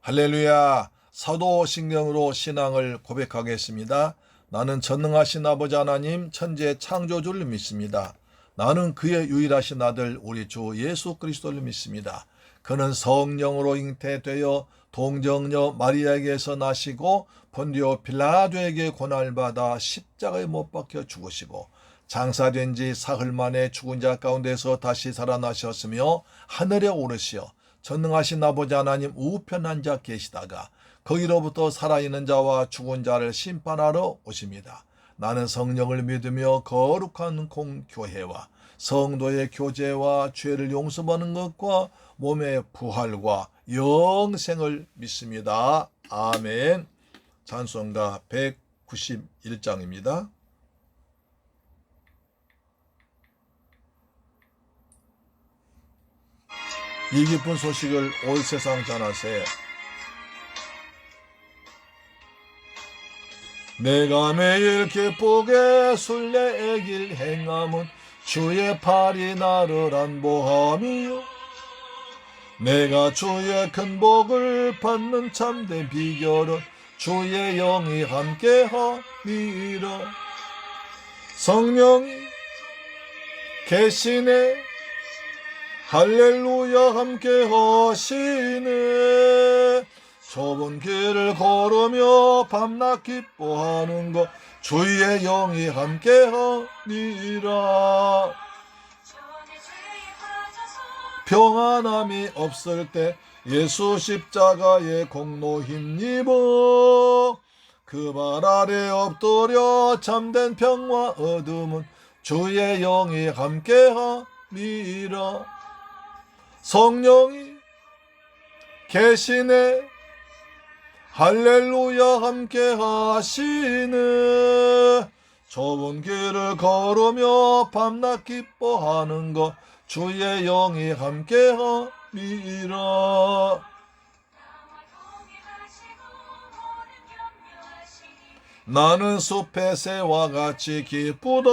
할렐루야. 사도신경으로 신앙을 고백하겠습니다. 나는 전능하신 아버지 하나님 천지의 창조주를 믿습니다. 나는 그의 유일하신 아들 우리 주 예수 그리스도를 믿습니다. 그는 성령으로 잉태되어 동정녀 마리아에게서 나시고 본디오 빌라도에게 고난을 받아 십자가에 못 박혀 죽으시고 장사된 지 사흘 만에 죽은 자 가운데서 다시 살아나셨으며 하늘에 오르시어 전능하신 아버지 하나님 우편 앉아 계시다가 거기로부터 살아있는 자와 죽은 자를 심판하러 오십니다. 나는 성령을 믿으며 거룩한 공교회와 성도의 교제와 죄를 용서받는 것과 몸의 부활과 영생을 믿습니다. 아멘. 찬송가 191장입니다. 이 기쁜 소식을 온 세상 전하세. 내가 매일 기쁘게 순례의 길 행함은 주의 팔이 나를 안보함이요 내가 주의 큰 복을 받는 참된 비결은 주의 영이 함께함이라. 성령이 계시네 할렐루야 함께 하시네. 좁은 길을 걸으며 밤낮 기뻐하는 것 주의 영이 함께 하니라. 평안함이 없을 때 예수 십자가의 공로 힘입어 그 발 아래 엎드려 참된 평화 얻음은 주의 영이 함께 하니라. 성령이 계시네 할렐루야 함께 하시네. 좁은 길을 걸으며 밤낮 기뻐하는 것 주의 영이 함께 하니라. 나는 숲의 새와 같이 기쁘다.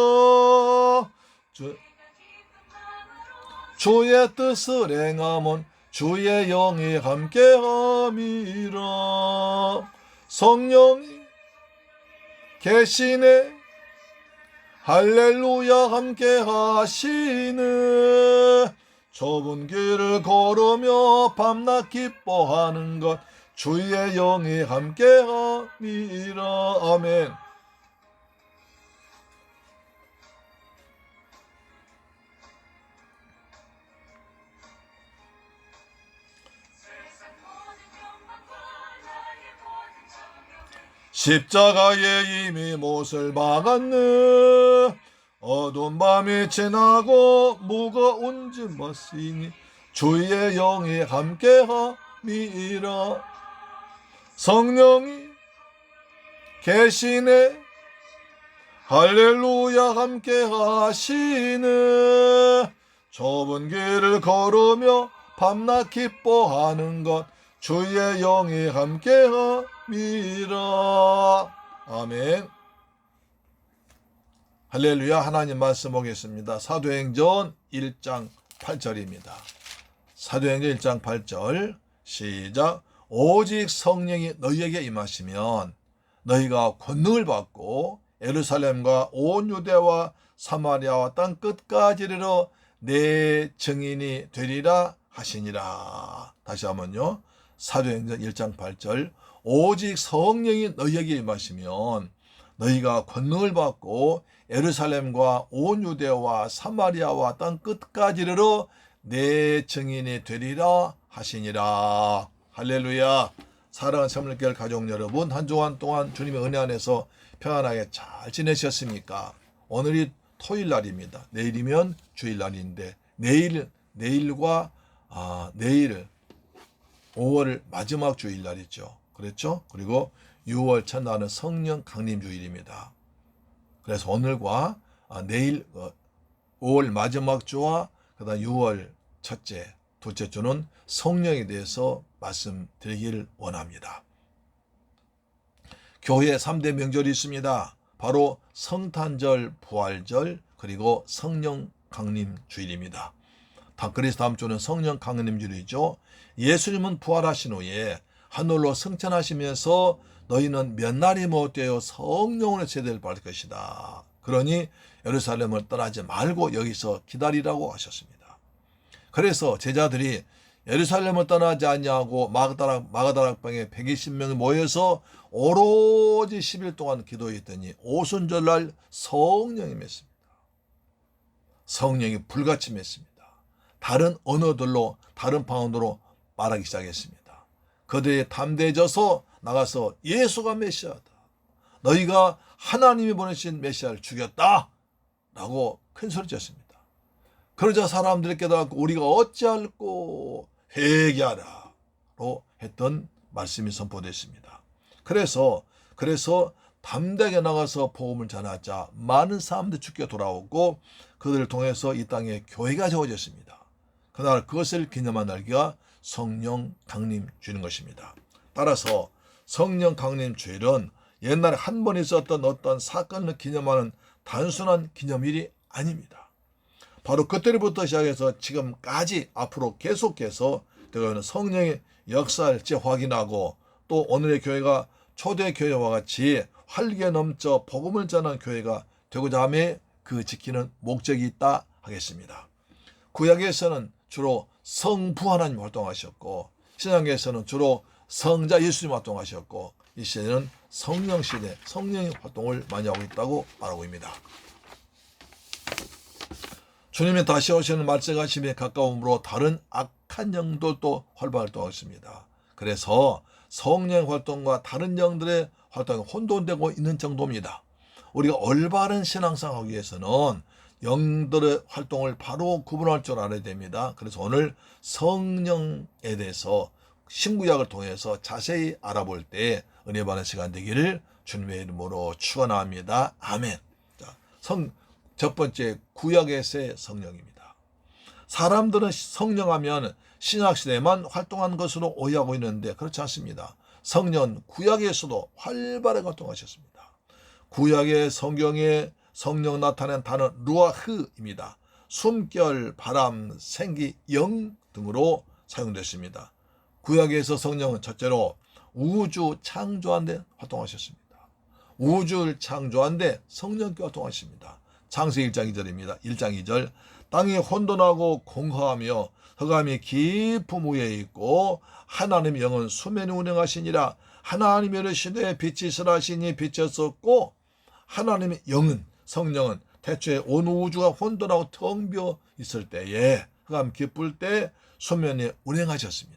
주의 뜻을 행함은 주의 영이 함께함이라. 성령이 계시네 할렐루야 함께하시네. 좁은 길을 걸으며 밤낮 기뻐하는 것 주의 영이 함께함이라. 아멘. 십자가에 이미 못을 박았네. 어두운 밤이 지나고 무거운 짐 벗으니 주의 영이 함께함이라. 성령이 계시네 할렐루야 함께하시네. 좁은 길을 걸으며 밤낮 기뻐하는 것 주의 영이 함께함이라. 아멘. 할렐루야. 하나님 말씀 보겠습니다. 사도행전 1장 8절입니다. 사도행전 1장 8절 시작. 오직 성령이 너희에게 임하시면 너희가 권능을 받고 예루살렘과 온 유대와 사마리아와 땅 끝까지 이르러 내 증인이 되리라 하시니라. 다시 한번요. 사도행전 1장 8절 오직 성령이 너희에게 임하시면 너희가 권능을 받고 예루살렘과 온 유대와 사마리아와 땅 끝까지 이르러 내 증인이 되리라 하시니라. 할렐루야. 사랑하는 새물교회 가족 여러분, 한 주간 동안 주님의 은혜 안에서 평안하게 잘 지내셨습니까? 오늘이 토요일 날입니다. 내일이면 주일 날인데 내일과 내일 5월 마지막 주일 날이죠. 그렇죠? 그리고 6월 첫날은 성령 강림 주일입니다. 그래서 오늘과 내일 5월 마지막 주와 그다음 6월 첫째, 둘째 주는 성령에 대해서 말씀드리기를 원합니다. 교회에 3대 명절이 있습니다. 바로 성탄절, 부활절, 그리고 성령 강림 주일입니다. 그래서 다음 주는 성령 강림 주일이죠. 예수님은 부활하신 후에 하늘로 승천하시면서 너희는 몇 날이 못되어 성령의 세대를 받을 것이다. 그러니 예루살렘을 떠나지 말고 여기서 기다리라고 하셨습니다. 그래서 제자들이 예루살렘을 떠나지 않냐고 마가다락방에 120명이 모여서 오로지 10일 동안 기도했더니 오순절날 성령이 맺습니다. 성령이 불같이 맺습니다. 다른 언어들로 다른 방언으로 말하기 시작했습니다. 그들이 담대해져서 나가서 예수가 메시아다. 너희가 하나님이 보내신 메시아를 죽였다. 라고 큰 소리쳤습니다. 그러자 사람들이 깨닫고 우리가 어찌할꼬 회개하라. 로 했던 말씀이 선포됐습니다. 그래서 담대하게 나가서 복음을 전하자 많은 사람들이 주께 돌아오고 그들을 통해서 이 땅에 교회가 세워졌습니다. 그날 그것을 기념한 날기가 성령 강림 주일인 것입니다. 따라서 성령 강림 주일은 옛날에 한 번 있었던 어떤 사건을 기념하는 단순한 기념일이 아닙니다. 바로 그때부터 시작해서 지금까지 앞으로 계속해서 되어가는 성령의 역사를 재확인하고 또 오늘의 교회가 초대교회와 같이 활기에 넘쳐 복음을 전하는 교회가 되고자 함에 그 지키는 목적이 있다 하겠습니다. 구약에서는 주로 성부 하나님 활동하셨고 신약에서는 주로 성자 예수님 활동하셨고 이 시대는 성령 시대, 성령의 활동을 많이 하고 있다고 말하고 있습니다. 주님이 다시 오시는 말세가심에 가까움으로 다른 악한 영들도 활발히 활동하고 있습니다. 그래서 성령 활동과 다른 영들의 활동이 혼돈되고 있는 정도입니다. 우리가 올바른 신앙생활 하기 위해서는 영들의 활동을 바로 구분할 줄 알아야 됩니다. 그래서 오늘 성령에 대해서 신구약을 통해서 자세히 알아볼 때 은혜 받는 시간 되기를 주님의 이름으로 축원합니다. 아멘. 자, 첫 번째 구약에서의 성령입니다. 사람들은 성령하면 신약시대에만 활동한 것으로 오해하고 있는데 그렇지 않습니다. 성령은 구약에서도 활발하게 활동하셨습니다. 구약의 성경에 성령 나타낸 단어 루아흐입니다. 숨결, 바람, 생기, 영 등으로 사용됐습니다. 구약에서 성령은 첫째로 우주 창조한 데 활동하셨습니다. 우주를 창조한 데 성령께 활동하십니다. 창세기 1장 2절입니다. 1장 2절 땅이 혼돈하고 공허하며 흑암이 깊음 위에 있고 하나님의 영은 수면에 운행하시니라. 하나님의 이르시되 빛이 있으라 하시니 빛이 있었고 하나님의 영은 성령은 태초에 온 우주가 혼돈하고 텅 비어 있을 때에 흑암 깊을 때 수면에 운행하셨습니다.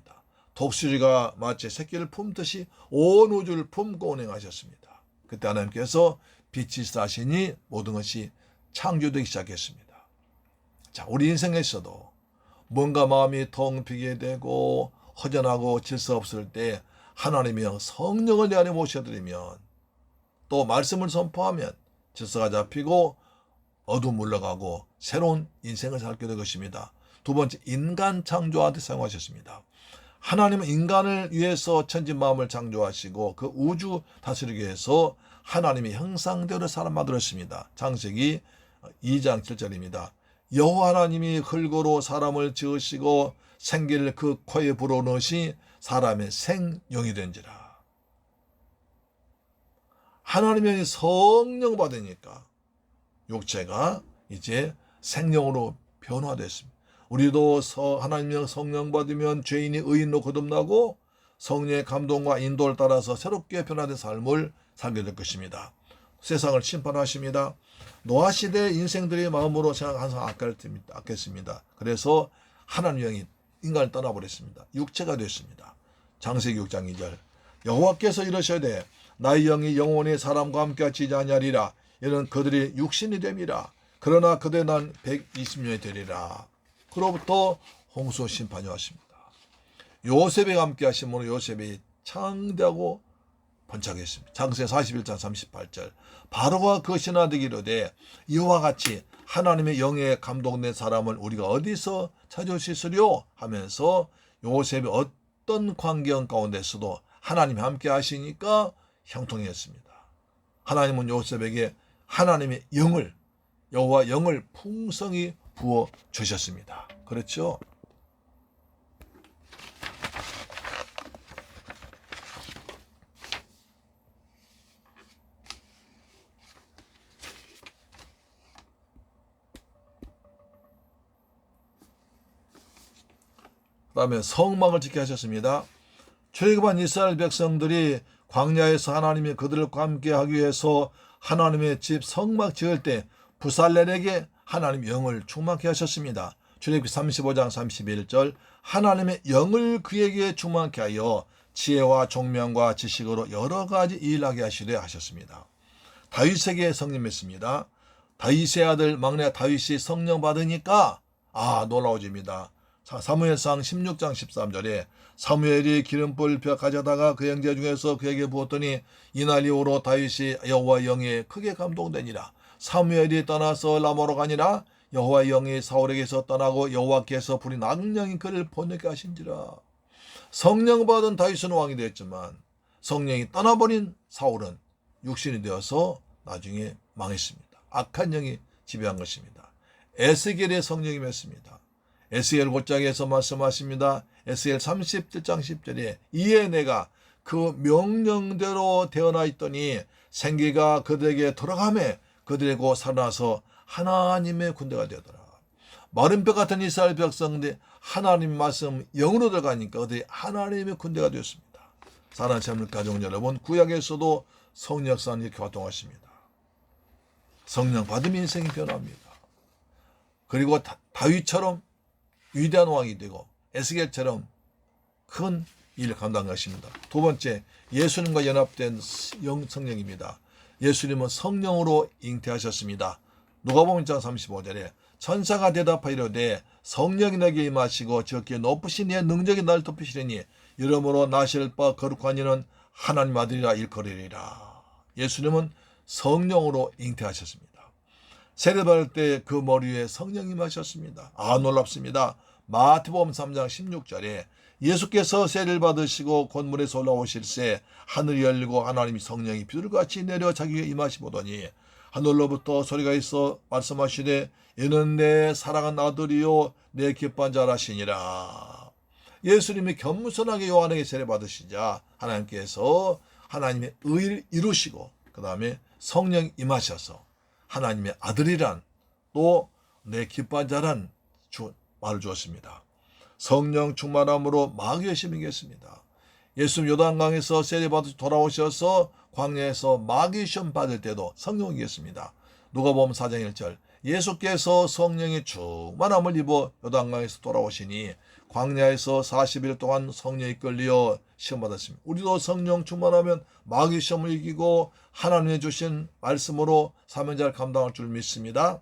독수리가 마치 새끼를 품듯이 온 우주를 품고 운행하셨습니다. 그때 하나님께서 빛이 있으라 하시니 모든 것이 창조되기 시작했습니다. 자, 우리 인생에서도 뭔가 마음이 텅 비게 되고 허전하고 질서 없을 때 하나님의 영 성령을 내 안에 모셔드리면 또 말씀을 선포하면 질서가 잡히고 어둠 물러가고 새로운 인생을 살게 될 것입니다. 두 번째, 인간 창조한테 사용하셨습니다. 하나님은 인간을 위해서 천지 마음을 창조하시고 그 우주 다스리기 위해서 하나님의 형상대로 사람 만들었습니다. 창세기 2장 7절입니다. 여호와 하나님이 흙으로 사람을 지으시고 생기를 그 코에 불어넣으시 사람의 생영이 된지라. 하나님의 성령 받으니까 육체가 이제 생명으로 변화됐습니다. 우리도 하나님의 성령 받으면 죄인이 의인으로 거듭나고 성령의 감동과 인도를 따라서 새롭게 변화된 삶을 살게 될 것입니다. 세상을 심판하십니다. 노아시대 인생들의 마음으로 항상 아꼈습니다. 그래서 하나님의 영이 인간을 떠나버렸습니다. 육체가 됐습니다. 창세기 6장 2절 여호와께서 이르시되 나의 영이 영원히 사람과 함께 하지 아니하리라. 이는 그들이 육신이 됨이라. 그러나 그대 난 120년이 되리라. 그로부터 홍수 심판이 왔습니다. 요셉에 함께 하심으로 요셉이 창대하고 번창했습니다. 창세기 41장 38절 바로가 그 신하되기로되 이와 같이 하나님의 영에 감동된 사람을 우리가 어디서 찾을 수 있으리요 하면서 요셉이 어떤 환경 가운데서도 하나님이 함께 하시니까 형통했습니다. 하나님은 요셉에게 하나님의 영을 여호와 영을 풍성히 부어 주셨습니다. 그렇죠? 다음에 성막을 지켜 하셨습니다. 출애굽한 이스라엘 백성들이 광야에서 하나님이 그들과 함께 하기 위해서 하나님의 집 성막 지을 때 부살렐에게 하나님 영을 충만케 하셨습니다. 출애굽기 35장 31절 하나님의 영을 그에게 충만케 하여 지혜와 총명과 지식으로 여러 가지 일하게 하시려 하셨습니다. 다윗에게 성령했습니다. 다윗의 아들 막내 다윗이 성령 받으니까 놀라워집니다. 사무엘상 16장 13절에 사무엘이 기름불 가져다가 그 형제 중에서 그에게 부었더니 이날 이후로 다윗이 여호와의 영에 크게 감동되니라. 사무엘이 떠나서 라모로 가니라. 여호와의 영이 사울에게서 떠나고 여호와께서 불이 악령이 그를 번뇌케 하신지라. 성령 받은 다윗은 왕이 되었지만 성령이 떠나버린 사울은 육신이 되어서 나중에 망했습니다. 악한 영이 지배한 것입니다. 에스겔의 성령이 맺습니다. 에스겔 5장에서 말씀하십니다. 에스겔 37장 10절에 이에 내가 그 명령대로 태어나 있더니 생기가 그들에게 돌아가매 그들의 곧 살아나서 하나님의 군대가 되더라. 마른 뼈 같은 이스라엘 백성들이 하나님 말씀 영으로 들어가니까 그들이 하나님의 군대가 되었습니다. 사랑하는 자녀 가족 여러분, 구약에서도 성령 역사는 이렇게 활동하십니다. 성령 받으면 인생이 변합니다. 그리고 다윗처럼 위대한 왕이 되고 에스겔처럼 큰 일을 감당하십니다. 두 번째, 예수님과 연합된 성령입니다. 예수님은 성령으로 잉태하셨습니다. 누가복음 1장 35절에 천사가 대답하여 이르되 성령이 내게 임하시고 저께 높으신 이의 능력이 나를 덮으시리니 이러므로 나실 바 거룩한 이는 하나님 아들이라 일컬으리라. 예수님은 성령으로 잉태하셨습니다. 세례받을 때 그 머리 위에 성령이 임하셨습니다. 놀랍습니다. 마태복음 3장 16절에 예수께서 세례를 받으시고 곤물에서 올라오실새 하늘이 열리고 하나님이 성령이 비둘기같이 내려 자기에게 임하시보더니 하늘로부터 소리가 있어 말씀하시되 이는 내 사랑하는 아들이요 내 기뻐한 자라시니라. 예수님이 겸손하게 요한에게 세례받으시자 하나님께서 하나님의 의를 이루시고 그 다음에 성령 임하셔서 하나님의 아들이란 또 내 기뻐한 자란 말을 주었습니다. 성령 충만함으로 마귀의 힘이 이겼습니다. 예수님 요단강에서 세례받으시 돌아오셔서 광야에서 마귀의 시험 받을 때도 성령이 이겼습니다. 누가복음 4장 1절 예수께서 성령의 충만함을 입어 요단강에서 돌아오시니 광야에서 40일 동안 성령이 끌려 시험받았습니다. 우리도 성령 충만하면 마귀 시험을 이기고 하나님이 주신 말씀으로 사명자를 감당할 줄 믿습니다.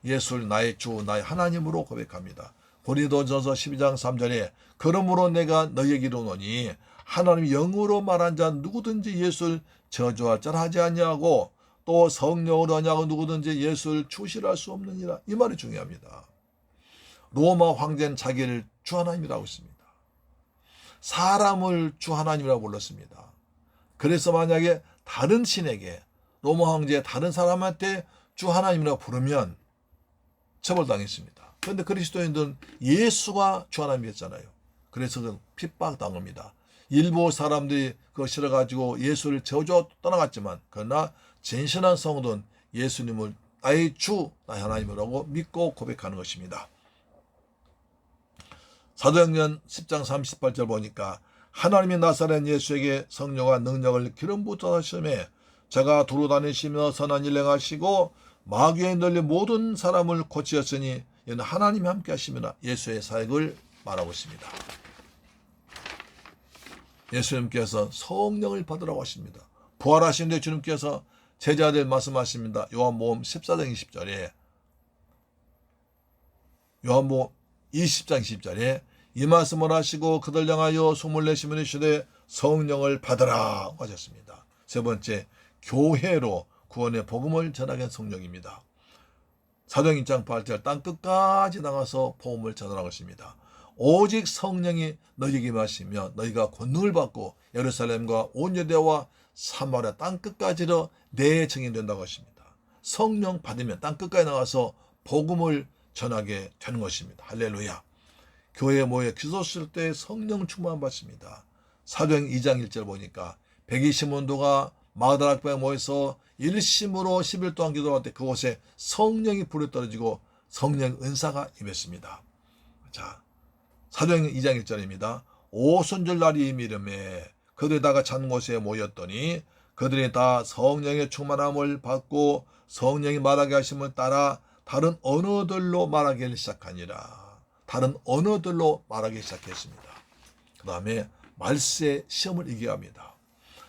예수를 나의 주 나의 하나님으로 고백합니다. 고린도전서 12장 3절에 그러므로 내가 너희에게 이르노니 하나님이 영으로 말한 자 누구든지 예수를 저주할 자라 하지 아니하고 또 성령으로 하냐고 누구든지 예수를 추실할 수 없느니라. 이 말이 중요합니다. 로마 황제는 자기를 주 하나님이라고 했습니다. 사람을 주 하나님이라고 불렀습니다. 그래서 만약에 다른 신에게 로마 황제의 다른 사람한테 주 하나님이라고 부르면 처벌당했습니다. 그런데 그리스도인들은 예수가 주 하나님이었잖아요. 그래서 그 핍박당합니다. 일부 사람들이 그거 싫어가지고 예수를 저주 떠나갔지만 그러나 진실한 성도는 예수님을 나의 주, 나의 하나님이라고 믿고 고백하는 것입니다. 사도행전 10장 38절 보니까 하나님이 나사렛 예수에게 성령과 능력을 기름 부어주심에 제가 두루 다니시며 선한 일 행하시고 마귀의 널린 모든 사람을 고치셨으니 이는 하나님이 함께 하시며 예수의 사역을 말하고 있습니다. 예수님께서 성령을 받으라고 하십니다. 부활하신 뒤 주님께서 제자들 말씀하십니다. 요한복음 14장 20절에 요한복음 20장 20절에 이 말씀을 하시고 그들 향하여 숨을 내쉬며 이르시되 성령을 받으라 하셨습니다. 세 번째, 교회로 구원의 복음을 전하게 한 성령입니다. 사도행 1장 8절 땅 끝까지 나가서 복음을 전하라고 했습니다. 오직 성령이 너희에게 임하시며 너희가 권능을 받고 예루살렘과 온 유대와 사마리아 땅 끝까지로 내 증인 된다고 하십니다. 성령 받으면 땅 끝까지 나가서 복음을 전하게 되는 것입니다. 할렐루야. 교회에 모여 기도 쓸 때 성령 충만 받습니다. 사도행 2장 1절 보니까 120문도가 마가다락방에 모여서 일심으로 10일 동안 기도할 때 그곳에 성령이 불이 떨어지고 성령 은사가 임했습니다. 자, 사도행전 2장 1절입니다. 오순절날이 이르매 그들이 다가 찬 곳에 모였더니 그들이 다 성령의 충만함을 받고 성령이 말하게 하심을 따라 다른 언어들로 말하기 시작하니라. 다른 언어들로 말하기 시작했습니다. 그 다음에 말세 시험을 이겨야 합니다.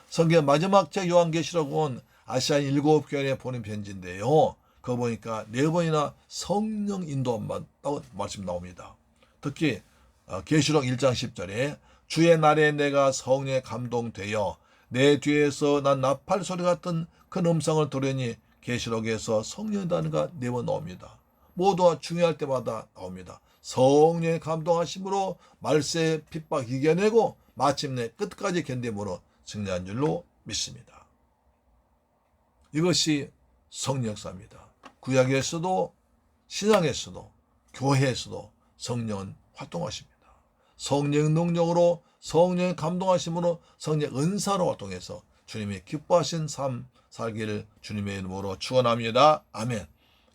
성경 마지막 책 요한계시록은 아시아 7교회에 보낸 편지인데요. 그거 보니까 4번이나 성령 인도한다고 말씀 나옵니다. 특히 계시록 1장 10절에 주의 날에 내가 성령에 감동되어 내 뒤에서 난 나팔 소리 같은 큰 음성을 들으니 계시록에서 성령의 단어가 4번 나옵니다. 모두가 중요할 때마다 나옵니다. 성령의 감동하심으로 말세의 핍박 이겨내고 마침내 끝까지 견딤으로 승리한 줄로 믿습니다. 이것이 성령 역사입니다. 구약에서도 신약에서도 교회에서도 성령은 활동하십니다. 성령 능력으로 성령의 감동하심으로 성령 은사로 활동해서 주님이 기뻐하신 삶 살기를 주님의 이름으로 축원합니다. 아멘.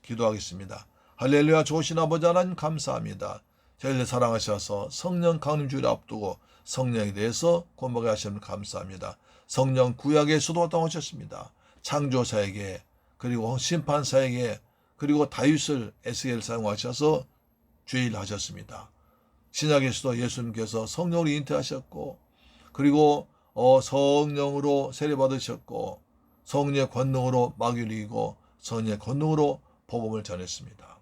기도하겠습니다. 할렐루야. 좋으신 아버지 하나님 감사합니다. 저희를 사랑하셔서 성령 강림 주일을 앞두고 성령에 대해서 공부하게 하시면 감사합니다. 성령 구약에서도 활동하셨습니다. 창조사에게 그리고 심판사에게 그리고 다윗을 에스겔을 사용하셔서 주의를 하셨습니다. 신약에서도 예수님께서 성령으로 잉태하셨고 그리고 성령으로 세례받으셨고 성령의 권능으로 마귀를 이기고 성령의 권능으로 복음을 전했습니다.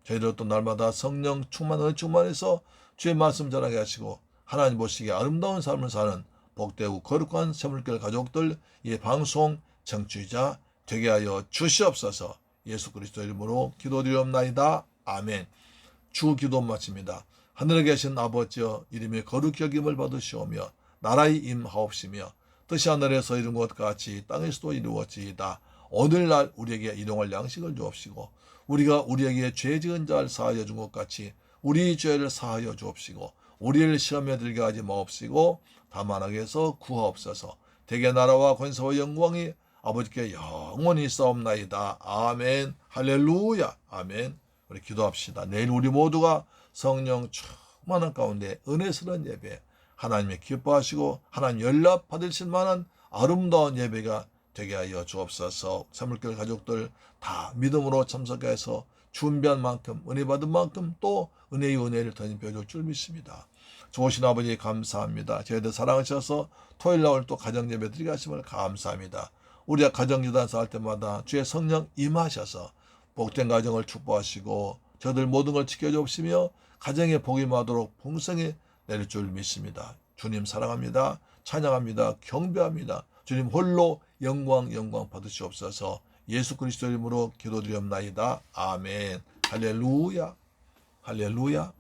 저희들 또 날마다 성령 충만해서 주의 말씀 전하게 하시고 하나님 보시기에 아름다운 삶을 사는 복되고 거룩한 세물길 가족들 이 방송 청취자 되게 하여 주시옵소서. 예수 그리스도 이름으로 기도드리옵나이다. 아멘. 주 기도 마칩니다. 하늘에 계신 아버지여 이름이 거룩히 여김을 받으시오며 나라의 임하옵시며 뜻이 하늘에서 이룬 것 같이 땅에서도 이루어지이다. 오늘날 우리에게 일용할 양식을 주옵시고 우리가 우리에게 죄 지은 자를 사하여 준 것 같이 우리 죄를 사하여 주옵시고 우리를 시험에 들게 하지 마옵시고 다만 악에서 구하옵소서. 대개 나라와 권세와 영광이 아버지께 영원히 있사옵나이다. 아멘. 할렐루야. 아멘. 우리 기도합시다. 내일 우리 모두가 성령 충만한 가운데 은혜스러운 예배 하나님의 기뻐하시고 하나님 연락 받으실 만한 아름다운 예배가 되게 하여 주옵소서. 사물길 가족들 다 믿음으로 참석해서 준비한 만큼 은혜 받은 만큼 또 은혜의 은혜를 더 입혀줄 줄 믿습니다. 좋으신 아버지 감사합니다. 저희들 사랑하셔서 토요일 날 또 가정예배 드리게 하심을 감사합니다. 우리가 가정유단사 할 때마다 주의 성령 임하셔서 복된 가정을 축복하시고 저들 모든 걸 지켜주시며 가정에 복이 임하도록 풍성히 내릴 줄 믿습니다. 주님 사랑합니다. 찬양합니다. 경배합니다. 주님 홀로 영광 받으시옵소서. 예수 그리스도 이름으로 기도드리옵나이다. 아멘. 할렐루야. 할렐루야.